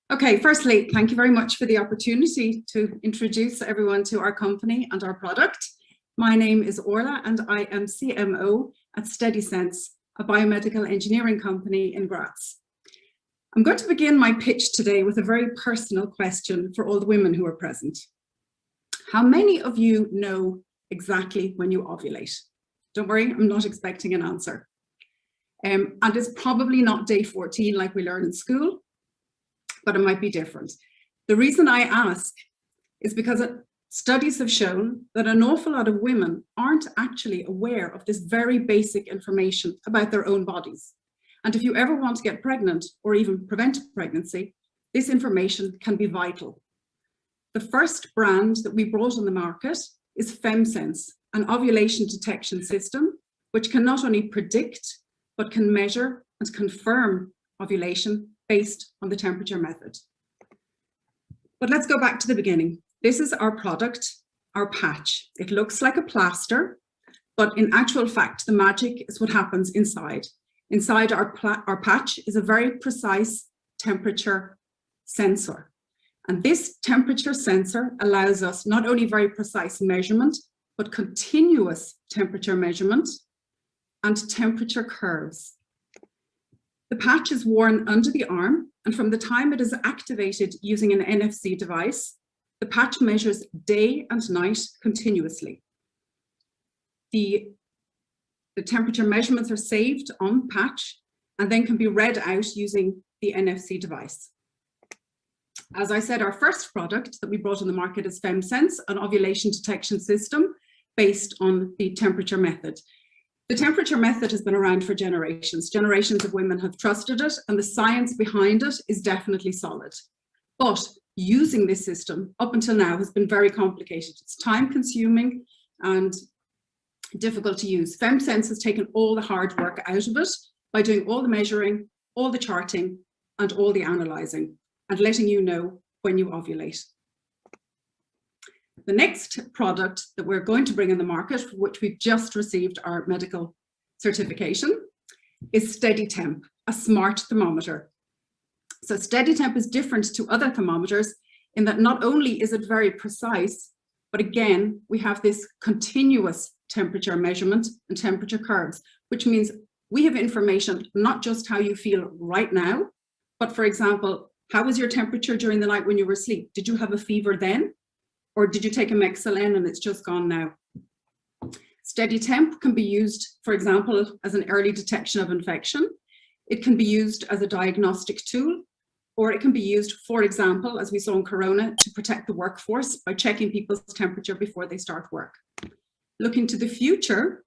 Okay, firstly, thank you very much for the opportunity to introduce everyone to our company and our product. My name is Orla and I am CMO at SteadySense, a biomedical engineering company in Graz. I'm going to begin my pitch today with a very personal question for all the women who are present. How many of you know exactly when you ovulate? Don't worry, I'm not expecting an answer. And it's probably not day 14 like we learn in school, but it might be different. The reason I ask is because studies have shown that an awful lot of women aren't actually aware of this very basic information about their own bodies. And if you ever want to get pregnant or even prevent pregnancy, this information can be vital. The first brand that we brought on the market is Femsense, an ovulation detection system, which can not only predict, but can measure and confirm ovulation based on the temperature method. But let's go back to the beginning. This is our product, our patch. It looks like a plaster, but in actual fact, the magic is what happens inside. Inside our patch is a very precise temperature sensor. And this temperature sensor allows us not only very precise measurement, but continuous temperature measurement and temperature curves. The patch is worn under the arm, and from the time it is activated using an NFC device, the patch measures day and night continuously. The temperature measurements are saved on patch and then can be read out using the NFC device. As I said, our first product that we brought on the market is Femsense, an ovulation detection system based on the temperature method. The temperature method has been around for generations. Generations of women have trusted it, and the science behind it is definitely solid. But using this system up until now has been very complicated. It's time consuming and difficult to use. Femsense has taken all the hard work out of it by doing all the measuring, all the charting, and all the analyzing, and letting you know when you ovulate. The next product that we're going to bring in the market, for which we've just received our medical certification, is SteadyTemp, a smart thermometer. So SteadyTemp is different to other thermometers in that not only is it very precise, but again, we have this continuous temperature measurement and temperature curves, which means we have information, not just how you feel right now, but for example, how was your temperature during the night when you were asleep? Did you have a fever then? Or did you take a Mexalen and it's just gone now? SteadyTemp can be used, for example, as an early detection of infection. It can be used as a diagnostic tool, or it can be used, for example, as we saw in Corona, to protect the workforce by checking people's temperature before they start work. Looking to the future,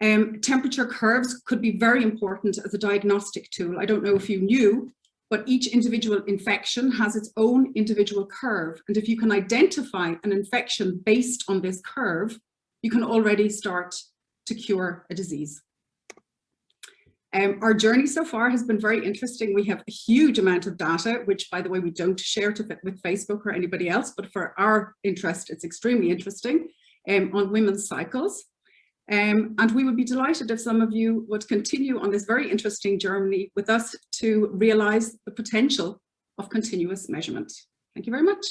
temperature curves could be very important as a diagnostic tool. I don't know if you knew, but each individual infection has its own individual curve. And if you can identify an infection based on this curve, you can already start to cure a disease. Our journey so far has been very interesting. We have a huge amount of data, which by the way, we don't share with Facebook or anybody else, but for our interest, it's extremely interesting on women's cycles. And we would be delighted if some of you would continue on this very interesting journey with us to realize the potential of continuous measurement. Thank you very much.